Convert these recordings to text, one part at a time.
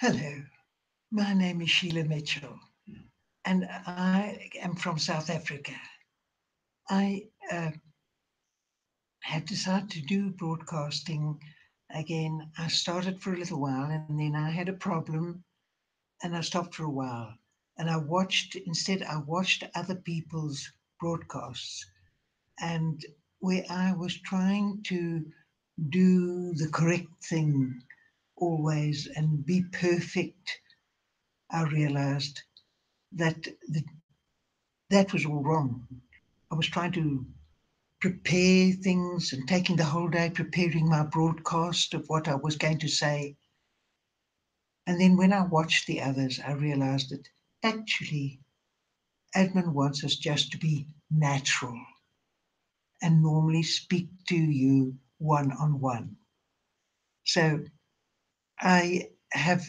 Hello, my name is Sheila Mitchell, and I am from South Africa. I have decided to do broadcasting again. I started for a little while, and then I had a problem, and I stopped for a while. And I watched other people's broadcasts, and where I was trying to do the correct thing always and be perfect, I realized that that was all wrong. I was trying to prepare things and taking the whole day preparing my broadcast of what I was going to say. And then when I watched the others, I realized that actually admin wants us just to be natural and normally speak to you one on one. So I have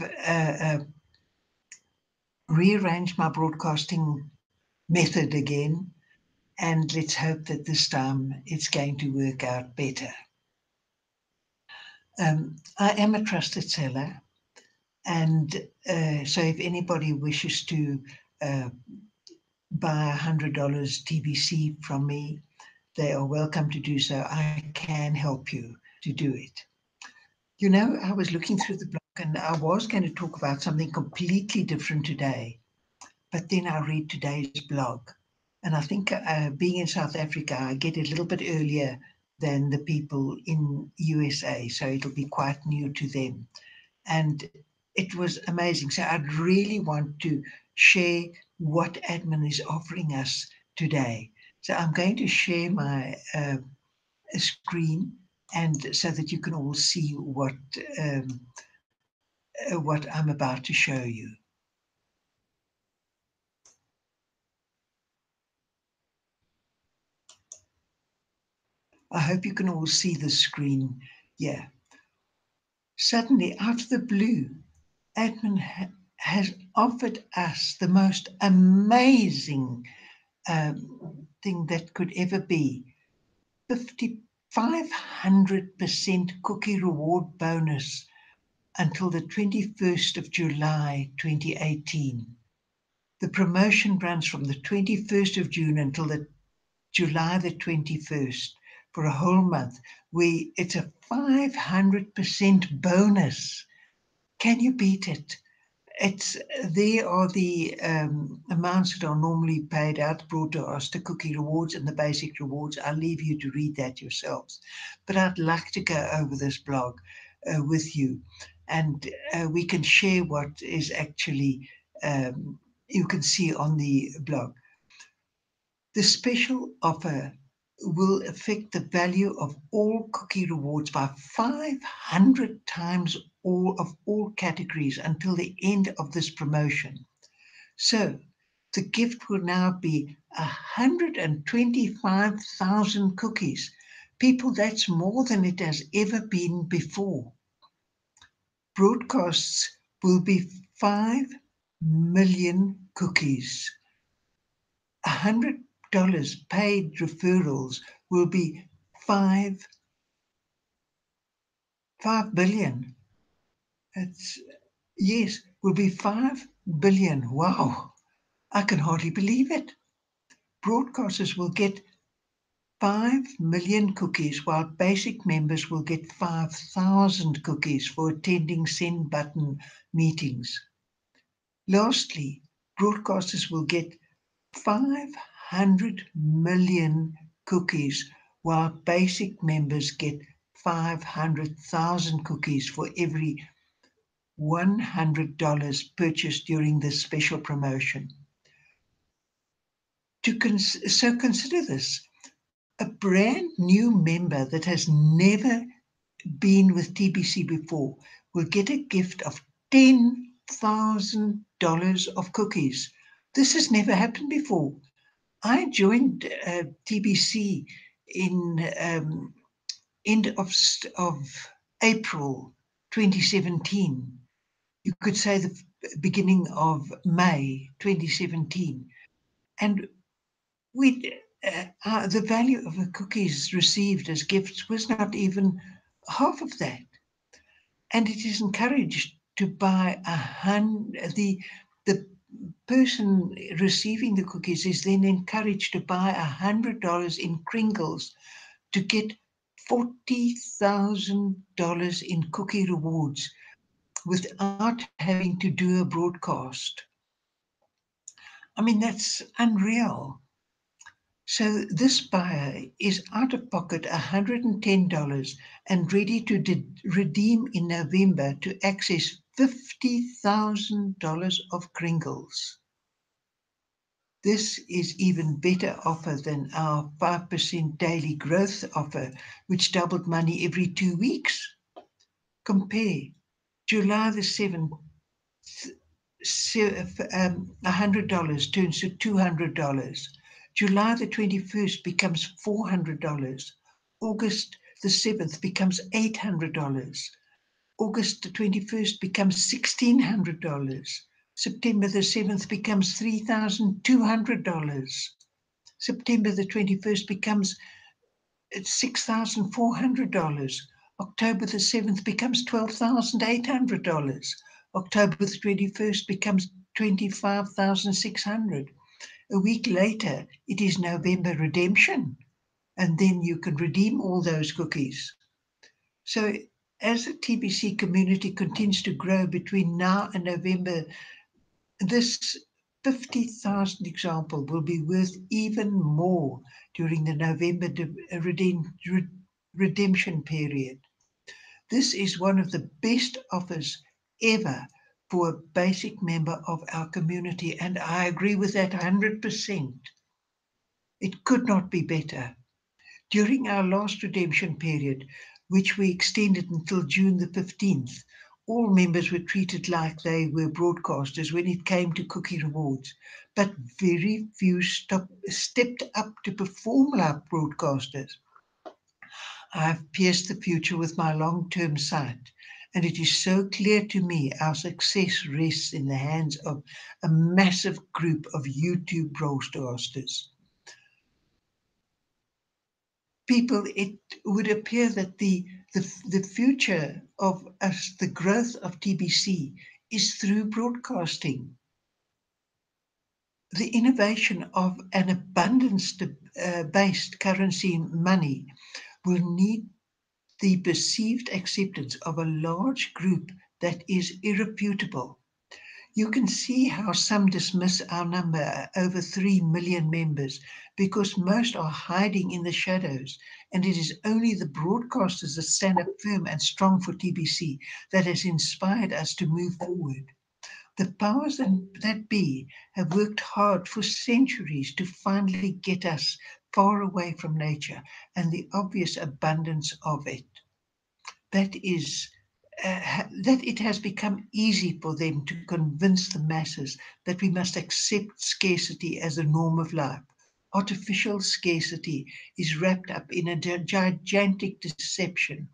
rearranged my broadcasting method again, and let's hope that this time it's going to work out better. I am a trusted seller, and so if anybody wishes to uh, buy $100 TBC from me, they are welcome to do so. I can help you to do it. You know, I was looking through the blog and I was going to talk about something completely different today, but then I read today's blog. And I think being in South Africa, I get it a little bit earlier than the people in USA, so it'll be quite new to them. And it was amazing. So I'd really want to share what admin is offering us today. So I'm going to share my screen, and so that you can all see um, what I'm about to show you. I hope you can all see the screen. Yeah. Suddenly, out of the blue, admin has offered us the most amazing thing that could ever be. 500% cookie reward bonus until the 21st of July 2018. The promotion runs from the 21st of June until the July the 21st for a whole month. It's a 500% bonus. Can you beat it? There are the amounts that are normally paid out broadcast, the cookie rewards and the basic rewards. I'll leave you to read that yourselves. But I'd like to go over this blog with you, and we can share what is actually you can see on the blog. The special offer will affect the value of all cookie rewards by 500 times all categories until the end of this promotion. So the gift will now be 125,000 cookies. People, that's more than it has ever been before. Broadcasts will be 5 million cookies. $100 paid referrals will be 5 billion. Yes, will be 5 billion. Wow, I can hardly believe it. Broadcasters will get 5 million cookies, while basic members will get 5,000 cookies for attending send button meetings. Lastly, broadcasters will get 500 million cookies, while basic members get 500,000 cookies for every $100 purchased during this special promotion. So consider this. A brand new member that has never been with TBC before will get a gift of $10,000 of cookies. This has never happened before. I joined TBC in end of April 2017. You could say the beginning of May 2017. And the value of the cookies received as gifts was not even half of that. And it is encouraged to buy the person receiving the cookies is then encouraged to buy $100 in Kringles to get $40,000 in cookie rewards without having to do a broadcast. I mean, that's unreal. So this buyer is out of pocket $110 and ready to redeem in November to access $50,000 of Kringles. This is even better offer than our 5% daily growth offer, which doubled money every 2 weeks. Compare July the 7th, $100 turns to $200. July the 21st becomes $400. August the 7th becomes $800. August the 21st becomes $1,600. September the 7th becomes $3,200. September the 21st becomes $6,400. October the 7th becomes $12,800. October the 21st becomes $25,600. A week later, it is November redemption, and then you can redeem all those cookies. So as the TBC community continues to grow between now and November, this 50,000 example will be worth even more during the November redemption period. This is one of the best offers ever for a basic member of our community, and I agree with that 100%. It could not be better. During our last redemption period, which we extended until June the 15th, all members were treated like they were broadcasters when it came to cookie rewards, but very few stepped up to perform like broadcasters. I've pierced the future with my long-term sight, and it is so clear to me our success rests in the hands of a massive group of YouTube broadcasters. People, it would appear that the future of us, the growth of TBC, is through broadcasting. The innovation of an abundance-based currency money will need the perceived acceptance of a large group that is irrefutable. You can see how some dismiss our number, over 3 million members, because most are hiding in the shadows, and it is only the broadcasters that stand up firm and strong for TBC that has inspired us to move forward. The powers that be have worked hard for centuries to finally get us far away from nature and the obvious abundance of it. That it has become easy for them to convince the masses that we must accept scarcity as a norm of life. Artificial scarcity is wrapped up in a gigantic deception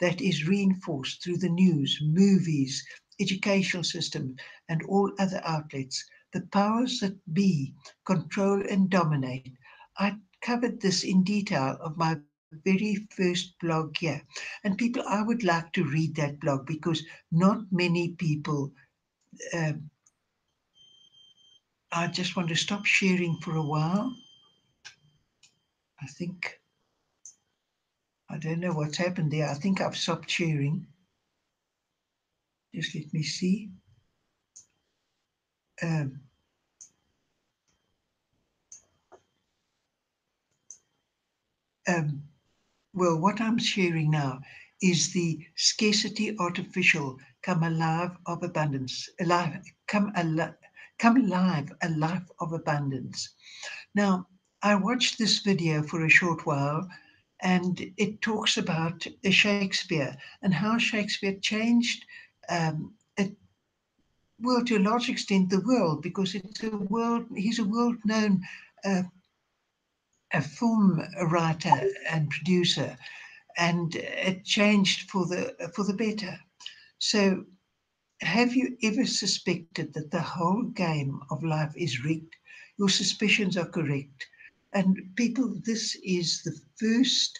that is reinforced through the news, movies, educational system, and all other outlets. The powers that be control and dominate. I covered this in detail of my very first blog here. And people, I would like to read that blog because not many people, I just want to stop sharing for a while. I think, I don't know what's happened there. I think I've stopped sharing. Just let me see. Well, what I'm sharing now is the scarcity artificial, come alive of abundance, come alive, a life of abundance. Now, I watched this video for a short while, and it talks about Shakespeare and how Shakespeare changed, well, to a large extent, the world, because he's a world-known a film writer and producer, and it changed for the better. So have you ever suspected that the whole game of life is rigged? Your suspicions are correct. And people, this is the first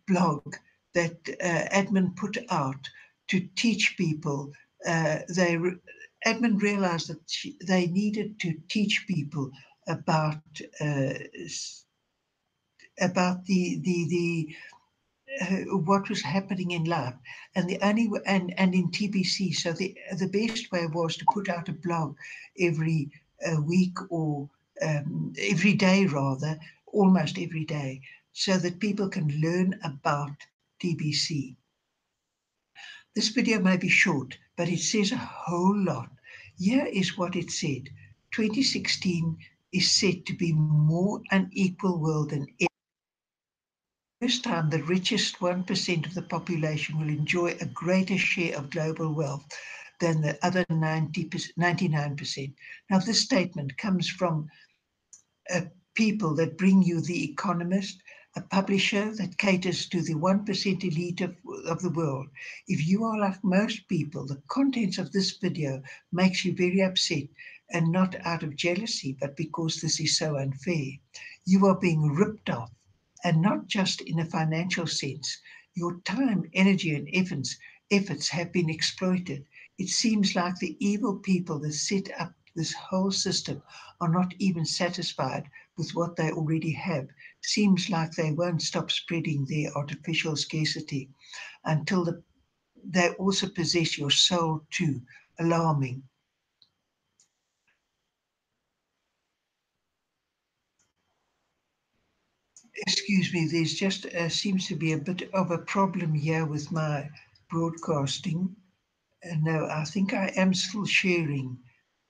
blog that admin put out to teach people. Edmund realized that they needed to teach people about what was happening in life, and the only and in TBC. So the best way was to put out a blog every week, or every day rather, almost every day, so that people can learn about TBC. This video may be short, but it says a whole lot. Here is what it said. 2016 is said to be more unequal world than ever. First time, the richest 1% of the population will enjoy a greater share of global wealth than the other 99%. Now, this statement comes from people that bring you The Economist, a publisher that caters to the 1% elite of the world. If you are like most people, the contents of this video makes you very upset, and not out of jealousy, but because this is so unfair. You are being ripped off, and not just in a financial sense. Your time, energy, and efforts have been exploited. It seems like the evil people that set up this whole system are not even satisfied with what they already have. Seems like they won't stop spreading their artificial scarcity until they also possess your soul too. Alarming. Excuse me, there's just seems to be a bit of a problem here with my broadcasting. No, I think I am still sharing.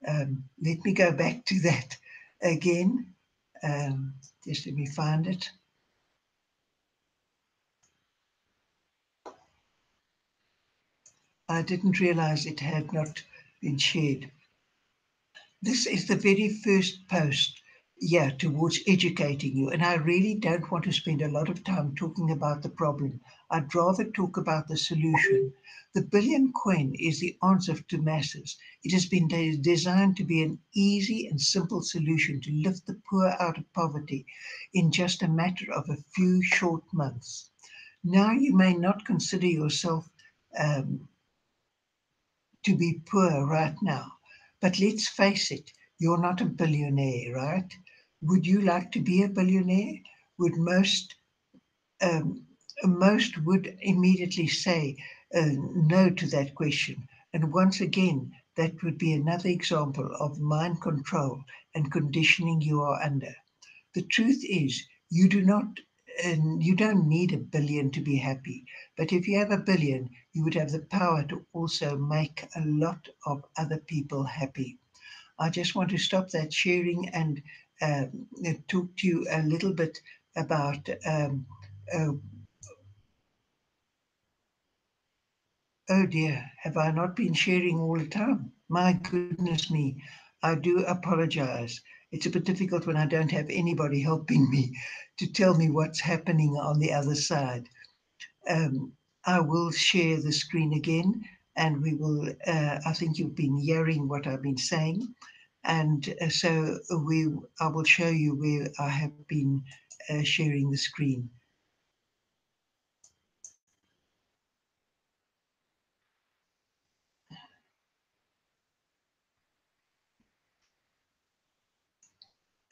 Let me go back to that again. Just let me find it. I didn't realize it had not been shared. This is the very first post, yeah, towards educating you. And I really don't want to spend a lot of time talking about the problem. I'd rather talk about the solution. The billion coin is the answer to masses. It has been designed to be an easy and simple solution to lift the poor out of poverty in just a matter of a few short months. Now, you may not consider yourself um, to be poor right now. But let's face it, you're not a billionaire, right? Would you like to be a billionaire? Would um, most would immediately say no to that question. And once again, that would be another example of mind control and conditioning you are under. The truth is, you don't need a billion to be happy. But if you have a billion, you would have the power to also make a lot of other people happy. I just want to stop that sharing and talk to you a little bit about. Uh, oh dear, have I not been sharing all the time? My goodness me, I do apologize. It's a bit difficult when I don't have anybody helping me to tell me what's happening on the other side. Um, I will share the screen again, and we will. I think you've been hearing what I've been saying, and so I will show you where I have been sharing the screen.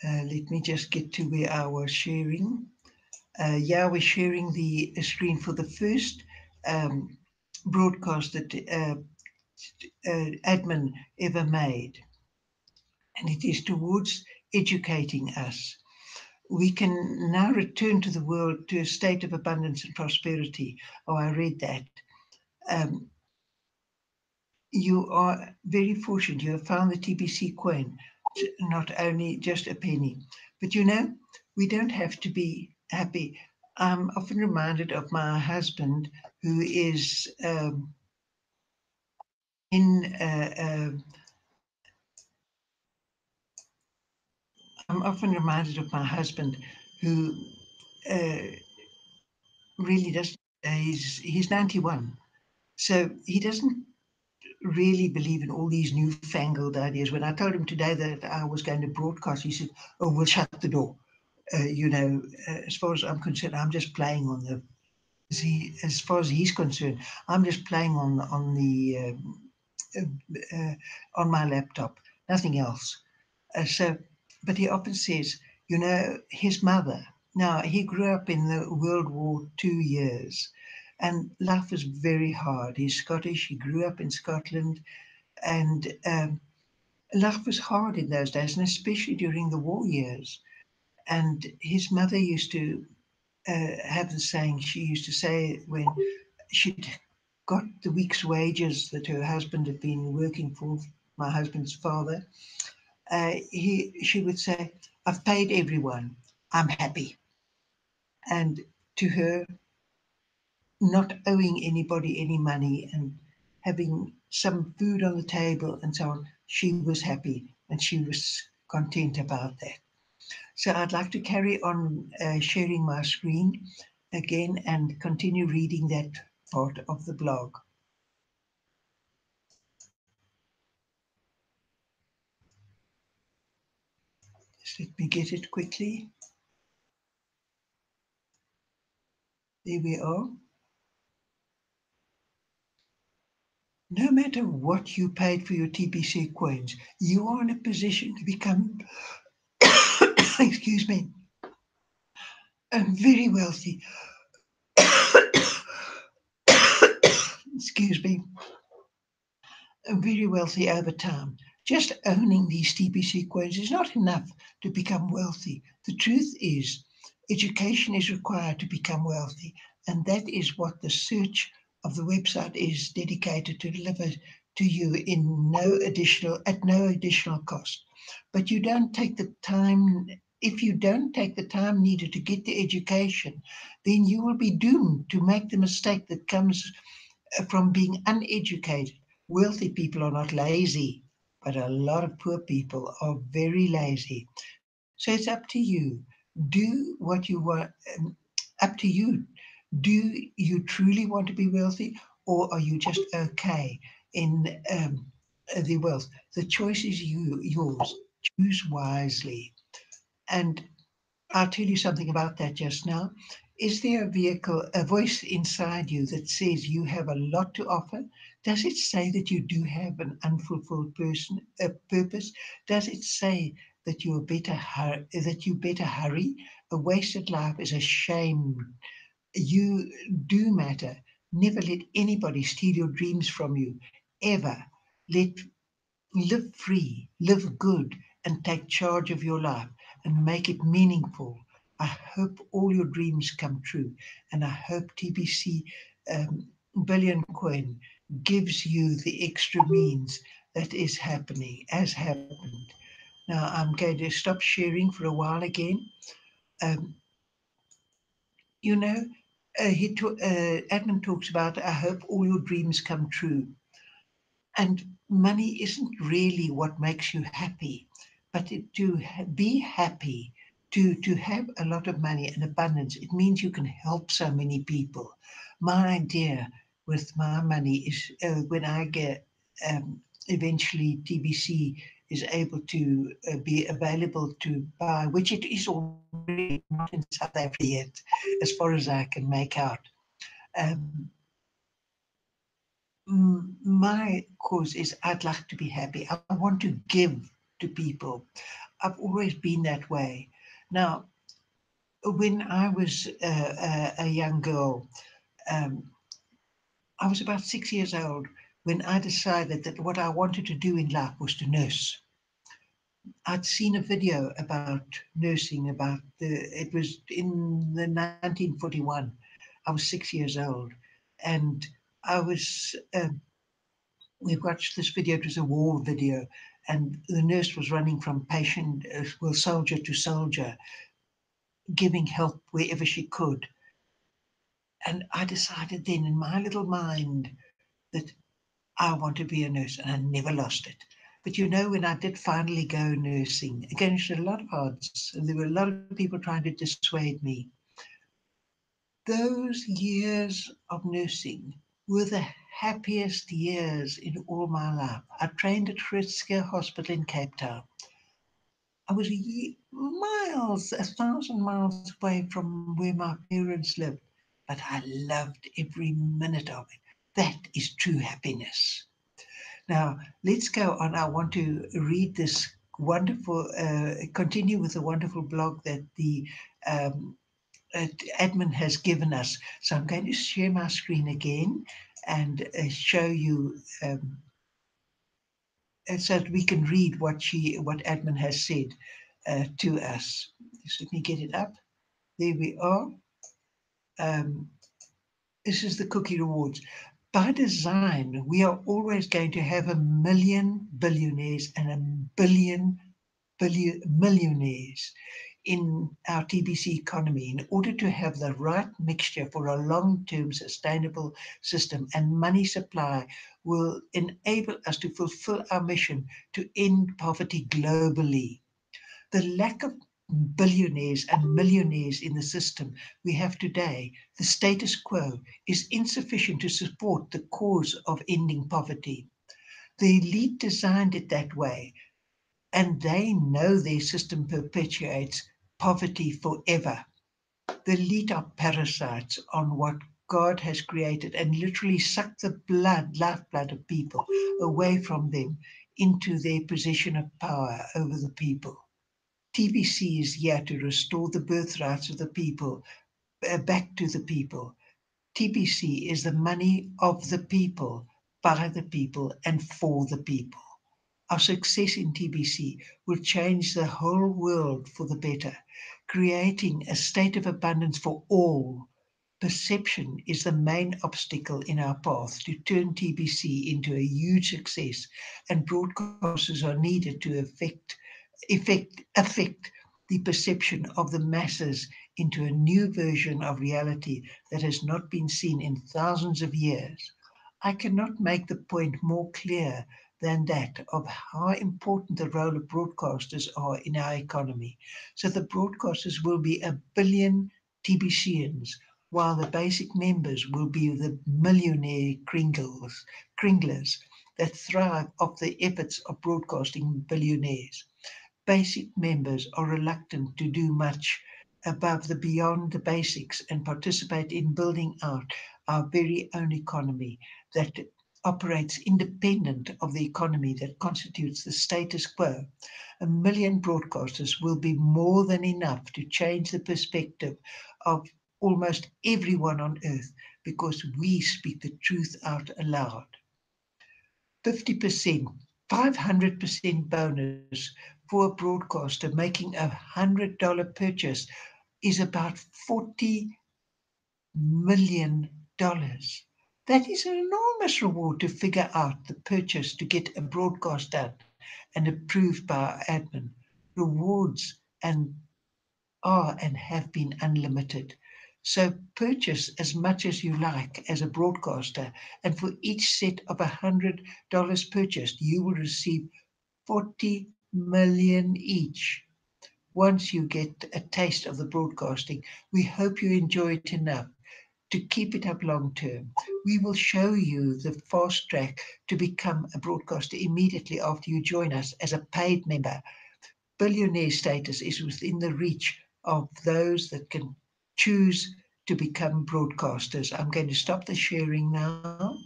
Let me just get to where I was sharing. Yeah, we're sharing the screen for the first um, broadcast that admin ever made, and it is towards educating us. We can now return to the world to a state of abundance and prosperity. Oh, I read that. Um, you are very fortunate. You have found the TBC coin, not only just a penny. But we don't have to be happy. I'm often reminded of my husband, who is in. I'm often reminded of my husband, who uh, really doesn't. He's 91, so he doesn't really believe in all these newfangled ideas. When I told him today that I was going to broadcast, he said, "Oh, we'll shut the door." As far as I'm concerned, I'm just playing on the as far as he's concerned, I'm just playing uh, on my laptop, nothing else. So, but he often says, his mother. Now he grew up in the World War II years, and life was very hard. He's Scottish. He grew up in Scotland, and life was hard in those days, and especially during the war years. And his mother used to have the saying. She used to say when she'd got the week's wages that her husband had been working for, my husband's father, she would say, "I've paid everyone. I'm happy." And to her, not owing anybody any money and having some food on the table and so on, she was happy and she was content about that. So I'd like to carry on sharing my screen again and continue reading that part of the blog. Just let me get it quickly. There we are. No matter what you paid for your TPC coins, you are in a position to become, excuse me, very wealthy. Excuse me, very wealthy over time. Just owning these TPC coins is not enough to become wealthy. The truth is, education is required to become wealthy, and that is what the search of the website is dedicated to deliver to you at no additional cost. But you don't take the time. If you don't take the time needed to get the education, then you will be doomed to make the mistake that comes from being uneducated. Wealthy people are not lazy, but a lot of poor people are very lazy. So it's up to you. Do what you want. Up to you. Do you truly want to be wealthy, or are you just okay in the wealth? The choice is yours. Choose wisely. And I'll tell you something about that just now. Is there a voice inside you that says you have a lot to offer? Does it say that you do have an unfulfilled purpose? Does it say that that you better hurry? A wasted life is a shame. You do matter. Never let anybody steal your dreams from you, ever. Let Live free, live good, and take charge of your life and make it meaningful. I hope all your dreams come true, and I hope TBC Billion Coin gives you the extra means that is happening, as happened. Now, I'm going to stop sharing for a while again. Um, you know, Adnan talks about, I hope all your dreams come true. And money isn't really what makes you happy, but be happy, to have a lot of money and abundance, it means you can help so many people. My idea with my money is when I get eventually TBC is able to be available to buy, which it is already not in South Africa yet, as far as I can make out. Um, my cause is I'd like to be happy. I want to give to people. I've always been that way. Now, when I was a young girl, um, I was about 6 years old when I decided that what I wanted to do in life was to nurse. I'd seen a video about nursing, it was in the 1941. I was 6 years old, and I was we watched this video. It was a war video, and the nurse was running from soldier to soldier, giving help wherever she could. And I decided then in my little mind that I want to be a nurse, and I never lost it. But when I did finally go nursing, against a lot of odds, and there were a lot of people trying to dissuade me, those years of nursing were the happiest years in all my life. I trained at Fritz Hospital in Cape Town. I was miles, 1,000 miles away from where my parents lived. but I loved every minute of it. That is true happiness. Now, let's go on. I want to read this wonderful, continue with the wonderful blog that the um, admin has given us. So I'm going to share my screen again and show you so that we can read what admin has said to us. Just let me get it up. There we are. Um, this is the cookie rewards. By design, we are always going to have a million billionaires and a billion millionaires in our TBC economy in order to have the right mixture for a long-term sustainable system, and money supply will enable us to fulfill our mission to end poverty globally. The lack of billionaires and millionaires in the system we have today, the status quo, is insufficient to support the cause of ending poverty. The elite designed it that way, and they know their system perpetuates poverty forever. The elite are parasites on what God has created and literally suck the lifeblood of people away from them into their position of power over the people. TBC is here to restore the birthrights of the people back to the people. TBC is the money of the people, by the people, and for the people. Our success in TBC will change the whole world for the better, creating a state of abundance for all. Perception is the main obstacle in our path to turn TBC into a huge success, and broadcasters are needed to affect the perception of the masses into a new version of reality that has not been seen in thousands of years. I cannot make the point more clear than that of how important the role of broadcasters are in our economy. So the broadcasters will be a billion TBCians, while the basic members will be the millionaire kringlers that thrive off the efforts of broadcasting billionaires. Basic members are reluctant to do much above the beyond the basics and participate in building out our very own economy that operates independent of the economy that constitutes the status quo. A million broadcasters will be more than enough to change the perspective of almost everyone on earth because we speak the truth out aloud. 50%, 500% bonus for a broadcaster making $100 purchase is about $40 million. That is an enormous reward to figure out the purchase to get a broadcast done and approved by our admin. Rewards and are and have been unlimited. So purchase as much as you like as a broadcaster, and for each set of $100 purchased, you will receive 40 million each. Once you get a taste of the broadcasting, we hope you enjoy it enough to keep it up long term. We will show you the fast track to become a broadcaster immediately after you join us as a paid member. Billionaire status is within the reach of those that can choose to become broadcasters. I'm going to stop the sharing now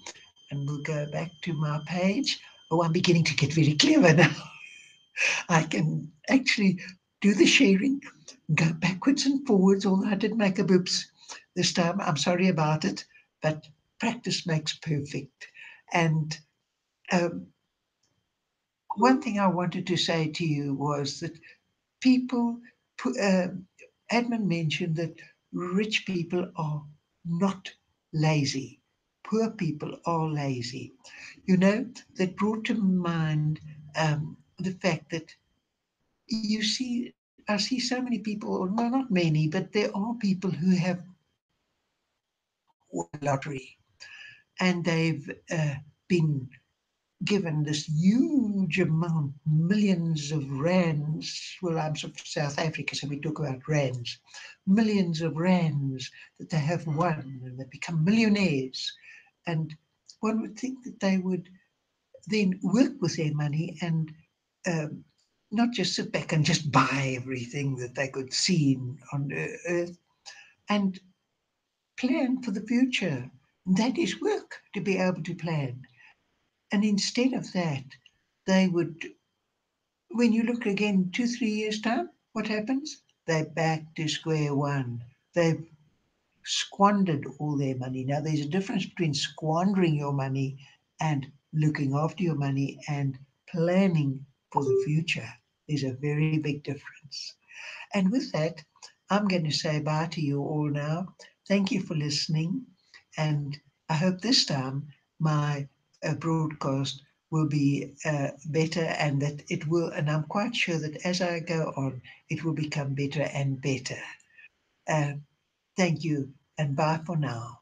and we'll go back to my page. Oh, I'm beginning to get very clever now. I can actually do the sharing, go backwards and forwards, although I did make a boops this time. I'm sorry about it, but practice makes perfect. And um, one thing I wanted to say to you was that people, admin mentioned that rich people are not lazy. Poor people are lazy. That brought to mind the fact that I see so many people, or no, not many, but there are people who have won the lottery and they've been given this huge amount, millions of rands. Well, I'm from South Africa, so we talk about rands. Millions of rands that they have won and they become millionaires. And one would think that they would then work with their money and um, not just sit back and just buy everything that they could see on earth. And plan for the future. That is work, to be able to plan. And instead of that, they would, when you look again 2, 3 years' time, what happens? They're back to square one. They've squandered all their money. Now, there's a difference between squandering your money and looking after your money and planning for the future. There's a very big difference. And with that, I'm going to say bye to you all now. Thank you for listening. And I hope this time my broadcast will be better, and that it will, and I'm quite sure that as I go on, it will become better and better. Uh, Thank you, and bye for now.